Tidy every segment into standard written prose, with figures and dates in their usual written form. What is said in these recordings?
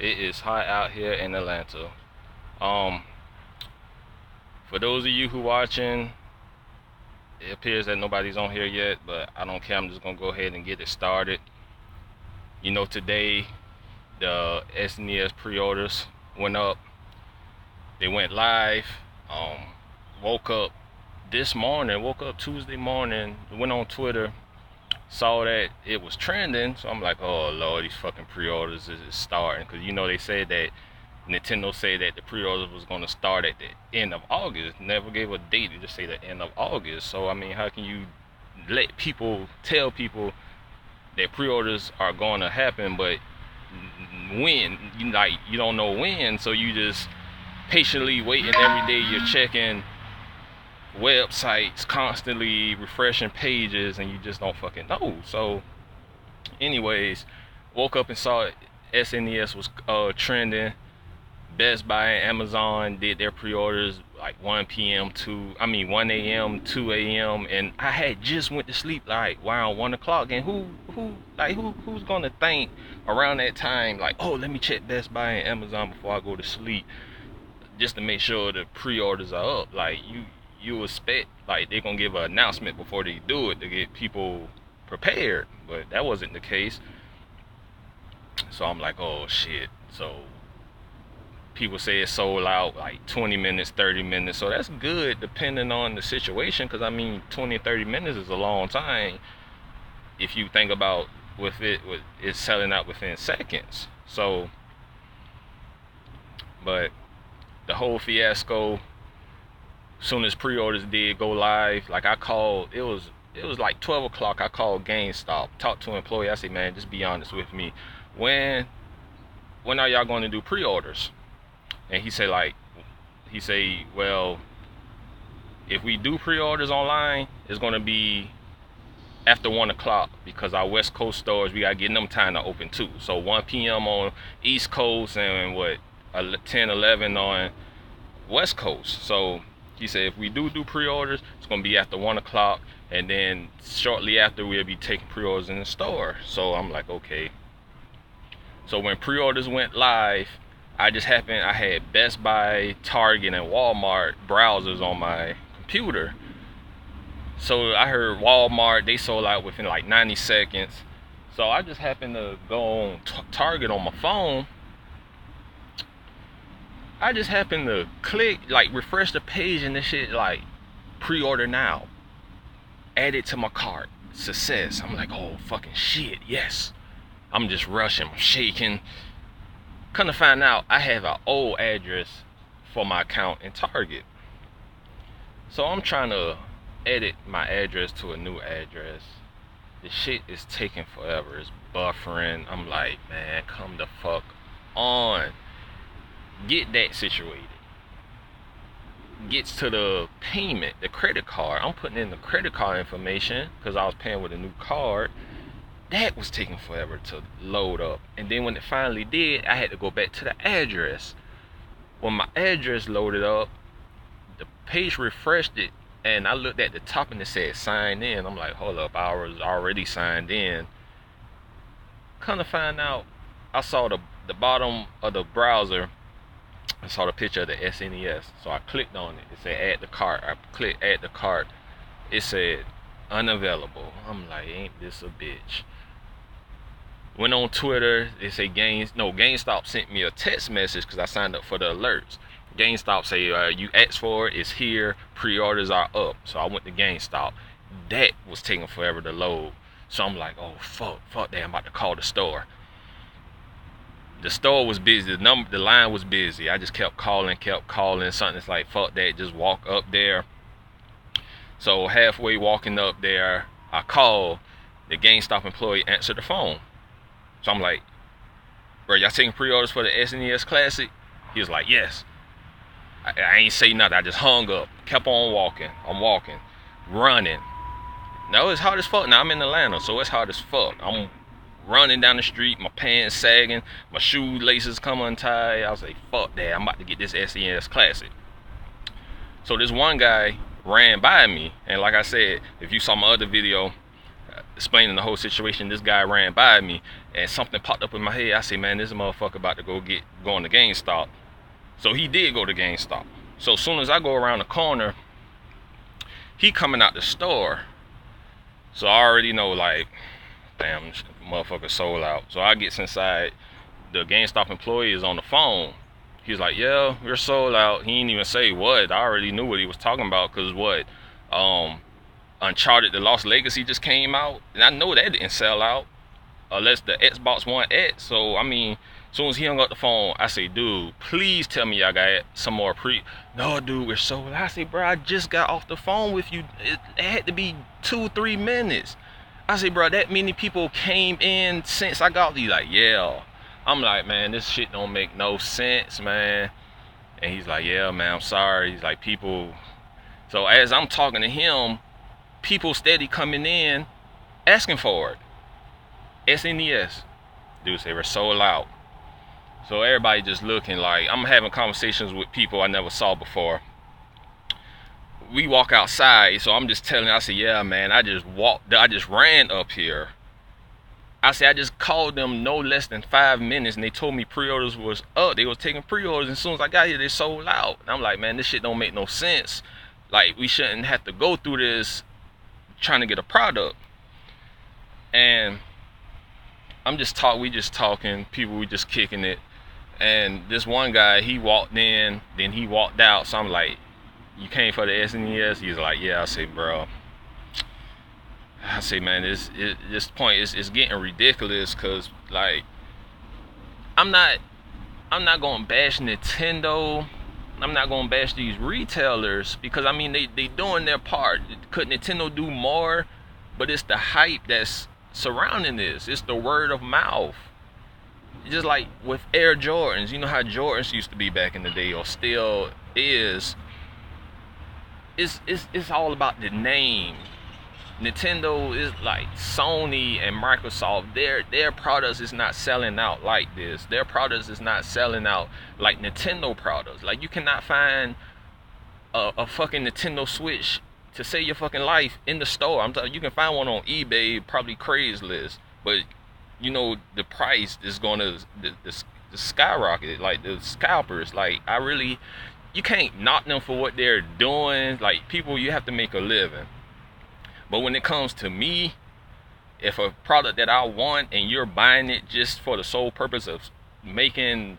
It is hot out here in Atlanta. Um, for those of you who watching, it appears that nobody's on here yet, but I don't care. I'm just gonna go ahead and get it started. You know, today the SNES pre-orders went up. They went live. Woke up this morning. Woke up Tuesday morning. Went on Twitter. Saw that it was trending, so I'm like, oh Lord, these fucking pre-orders is starting. Because you know they said that Nintendo said that the pre-orders was going to start at the end of August. Never gave a date. They just say the end of August. So I mean, how can you tell people that pre-orders are going to happen, but when you don't know when? So you just patiently waiting every day. You're checking websites, constantly refreshing pages, and you just don't fucking know. So anyways, woke up and saw SNES was trending. Best Buy and Amazon did their pre-orders like 1 a.m., 2 a.m. and I had just went to sleep like around 1 o'clock. And who's gonna think around that time like, oh, let me check Best Buy and Amazon before I go to sleep just to make sure the pre-orders are up? Like you expect like they're gonna give an announcement before they do it to get people prepared, but that wasn't the case. So I'm like, oh shit. So people say it's sold out like 20 minutes, 30 minutes. So that's good depending on the situation, because I mean 20 or 30 minutes is a long time if you think about it's selling out within seconds. So, but the whole fiasco, soon as pre-orders did go live, like I called, it was like 12 o'clock. I called GameStop, talked to an employee. I said, man, just be honest with me, when are y'all going to do pre-orders? And he said, well, if we do pre-orders online, it's going to be after 1 o'clock, because our West Coast stores, we got to get them time to open too. So 1 p.m. on East Coast and 10, 11 on West Coast. So he said if we do pre-orders, it's going to be after 1 o'clock, and then shortly after we'll be taking pre-orders in the store. So I'm like, okay. So when pre-orders went live, I had Best Buy, Target, and Walmart browsers on my computer. So I heard Walmart, they sold out within like 90 seconds. So I just happened to go on Target on my phone. I just happened to click, like refresh the page, and this shit like pre-order now. Add it to my cart. Success. I'm like, oh fucking shit, yes. I'm just rushing, I'm shaking. Come to find out, I have an old address for my account in Target. So I'm trying to edit my address to a new address. The shit is taking forever. It's buffering. I'm like, man, come the fuck on. Get that situated. Gets to the payment, the credit card. I'm putting in the credit card information because I was paying with a new card. That was taking forever to load up. And then when it finally did, I had to go back to the address. When my address loaded up, the page refreshed it, and I looked at the top and it said sign in. I'm like, hold up, I was already signed in. Come to find out, I saw the bottom of the browser, I saw the picture of the SNES. So I clicked on it. It said add the cart. I clicked add the cart. It said unavailable. I'm like, ain't this a bitch? Went on Twitter. They say GameStop sent me a text message because I signed up for the alerts. GameStop say you asked for it, it's here, pre-orders are up. So I went to GameStop. That was taking forever to load. So I'm like, oh fuck that, I'm about to call the store. The store was busy, the line was busy. I just kept calling. Something's like, fuck that, just walk up there. So halfway walking up there, I called. The GameStop employee answered the phone. So I'm like, bro, y'all taking pre-orders for the SNES Classic? He was like, yes. I ain't say nothing. I just hung up, kept on walking. I'm walking, running. Now it's hot as fuck. Now I'm in Atlanta, so it's hot as fuck. I'm running down the street, my pants sagging, my shoelaces come untied. I was like, fuck that, I'm about to get this SNES Classic. So this one guy ran by me, and like I said, if you saw my other video, explaining the whole situation. This guy ran by me, and something popped up in my head. I say, man, this motherfucker about to go on to GameStop. So he did go to GameStop. So as soon as I go around the corner, he coming out the store. So I already know, like, damn, this motherfucker sold out. So I gets inside. The GameStop employee is on the phone. He's like, yeah, we're sold out. He didn't even say what. I already knew what he was talking about, because what? Uncharted The Lost Legacy just came out, and I know that didn't sell out unless the Xbox One X. So I mean, as soon as he hung up the phone, I say, dude, please tell me y'all got some more no, dude, we're sold out. I say, bro, I just got off the phone with you. It had to be 2-3 minutes. I say, bro, that many people came in since I got these. Like, yeah. I'm like, man, this shit don't make no sense, man. And he's like, yeah, man, I'm sorry. He's like, people. So as I'm talking to him, people steady coming in asking for it. SNES. Dude say we're sold out. So everybody just looking like, I'm having conversations with people I never saw before. We walk outside, so I'm just telling, I say, yeah, man, I just ran up here. I said, I just called them no less than 5 minutes, and they told me pre-orders was up. They was taking pre-orders, and as soon as I got here, they sold out. And I'm like, man, this shit don't make no sense. Like, we shouldn't have to go through this trying to get a product. And we just talking, people, we just kicking it. And this one guy, he walked in, then he walked out. So I'm like, you came for the SNES? He's like, yeah. I say, bro, man, this point is getting ridiculous, because like, I'm not gonna bash Nintendo. I'm not gonna bash these retailers, because I mean, they doing their part. Could Nintendo do more? But it's the hype that's surrounding this. It's the word of mouth. Just like with Air Jordans, you know how Jordans used to be back in the day, or still is. It's all about the name. Nintendo is like Sony and Microsoft. Their products is not selling out like this. Their products is not selling out like Nintendo products. Like, you cannot find a fucking Nintendo Switch to save your fucking life in the store. I'm telling you, can find one on eBay, probably Craigslist, but you know the price is gonna the skyrocket. Like the scalpers, like you can't knock them for what they're doing. Like, people, you have to make a living. But when it comes to me, if a product that I want and you're buying it just for the sole purpose of making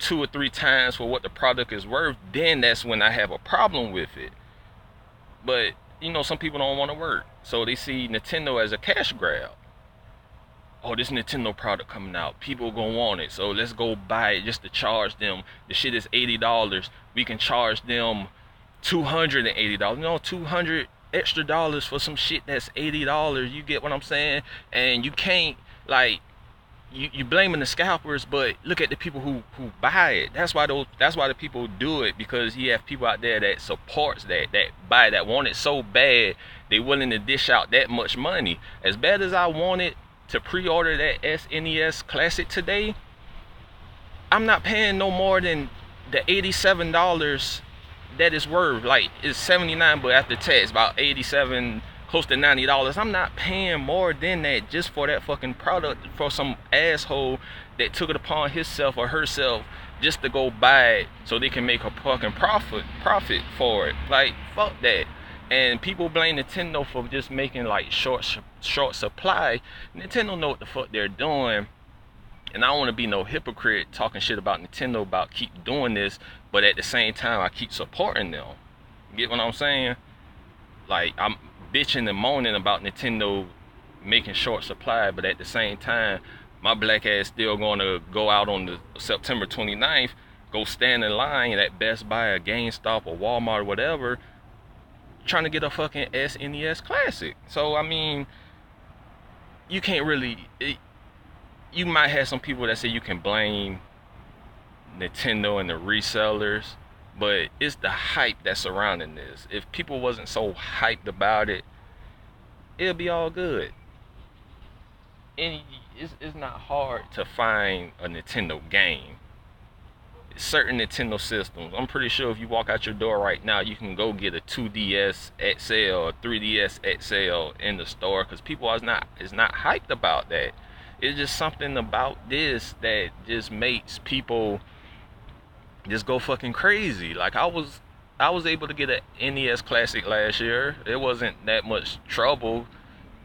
2 or 3 times for what the product is worth, then that's when I have a problem with it. But, you know, some people don't want to work, so they see Nintendo as a cash grab. Oh, this Nintendo product coming out, people gonna want it, so let's go buy it just to charge them. The shit is $80. We can charge them $280. No, $200 extra dollars for some shit that's $80. You get what I'm saying? And you can't, like, you blaming the scalpers, but look at the people who buy it. That's why the people do it, because you have people out there that supports that buy, that want it so bad they willing to dish out that much money. As bad as I wanted to pre-order that SNES Classic today, I'm not paying no more than the $87 that is worth. Like, it's $79, but after tax about $87, close to $90. I'm not paying more than that just for that fucking product, for some asshole that took it upon himself or herself just to go buy it so they can make a fucking profit for it. Like, fuck that. And people blame Nintendo for just making like short supply. Nintendo know what the fuck they're doing. And I don't want to be no hypocrite talking shit about Nintendo about keep doing this, but at the same time I keep supporting them. Get what I'm saying? Like, I'm bitching and moaning about Nintendo making short supply, but at the same time my black ass still going to go out on the September 29th, go stand in line at Best Buy or GameStop or Walmart or whatever, trying to get a fucking SNES Classic. So I mean, you can't really you might have some people that say you can blame Nintendo and the resellers, but it's the hype that's surrounding this. If people wasn't so hyped about it, it'll be all good. And it's not hard to find a Nintendo game. certain Nintendo systems. I'm pretty sure if you walk out your door right now, you can go get a 2DS XL or 3DS XL in the store, because people is not hyped about that. It's just something about this that just makes people just go fucking crazy. Like I was able to get an NES Classic last year. It wasn't that much trouble,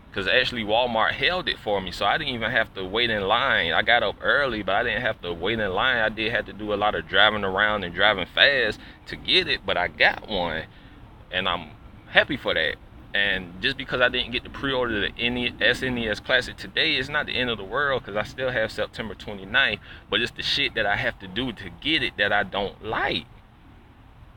because actually Walmart held it for me, so I didn't even have to wait in line. I got up early, but I didn't have to wait in line. I did have to do a lot of driving around and driving fast to get it, but I got one, and I'm happy for that. And just because I didn't get to pre-order the SNES Classic today, it's not the end of the world, because I still have September 29th, but it's the shit that I have to do to get it that I don't like.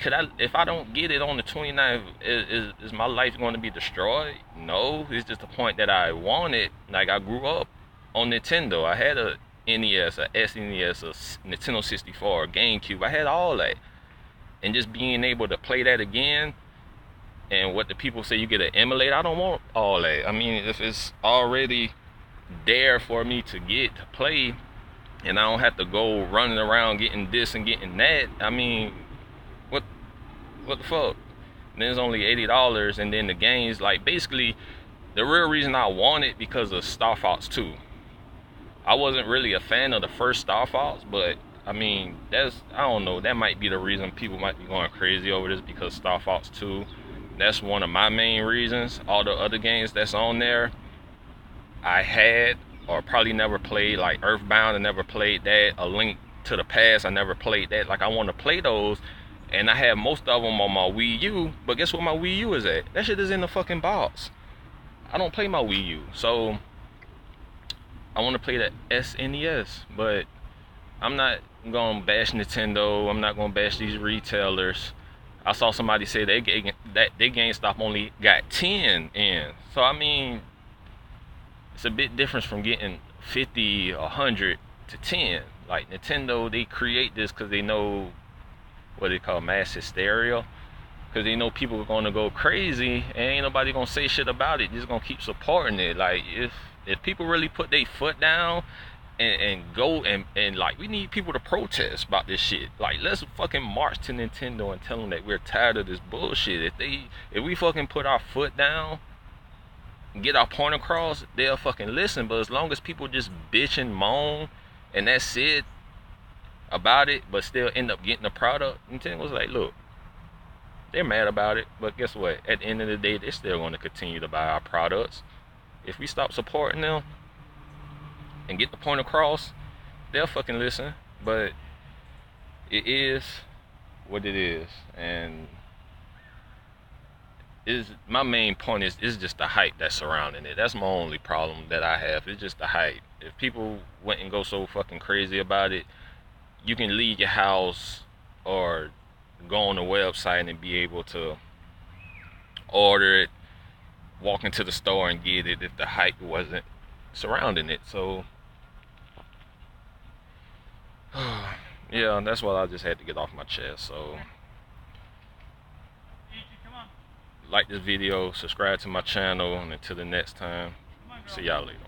If I don't get it on the 29th, is my life going to be destroyed? No, it's just the point that I want it. Like, I grew up on Nintendo. I had a NES, a SNES, a Nintendo 64, a GameCube. I had all that. And just being able to play that again, and what the people say you get an emulator, I don't want all that. I mean, if it's already there for me to get to play, and I don't have to go running around getting this and getting that, I mean, what the fuck? And then it's only $80, and then the games, like, basically the real reason I want it because of Star Fox 2. I wasn't really a fan of the first Star Fox, but I mean, I don't know, that might be the reason people might be going crazy over this, because Star Fox 2, that's one of my main reasons. All the other games that's on there, I had or probably never played, like Earthbound, I never played that. A Link to the Past, I never played that. Like, I want to play those, and I have most of them on my Wii U, but guess what my Wii U is at? That shit is in the fucking box. I don't play my Wii U, so I want to play the SNES, but I'm not gonna bash Nintendo. I'm not gonna bash these retailers. I saw somebody say that they GameStop only got 10 in. So I mean, it's a bit different from getting 50 or 100 to 10. Like, Nintendo, they create this because they know what they call mass hysteria, because they know people are going to go crazy, and ain't nobody gonna say shit about it. Just gonna keep supporting it. Like, if people really put their foot down and go and like, we need people to protest about this shit. Like, let's fucking march to Nintendo and tell them that we're tired of this bullshit. If we fucking put our foot down and get our point across, they'll fucking listen. But as long as people just bitch and moan and that's it about it, but still end up getting the product, Nintendo's like, look, they're mad about it, but guess what? At the end of the day, they're still going to continue to buy our products. If we stop supporting them and get the point across, they'll fucking listen. But it is what it is, and my main point is just the hype that's surrounding it. That's my only problem that I have. It's just the hype. If people went and go so fucking crazy about it, you can leave your house or go on the website and be able to order it, walk into the store and get it, if the hype wasn't surrounding it. So yeah, that's what I just had to get off my chest. So like this video, subscribe to my channel, and until the next time, see y'all later.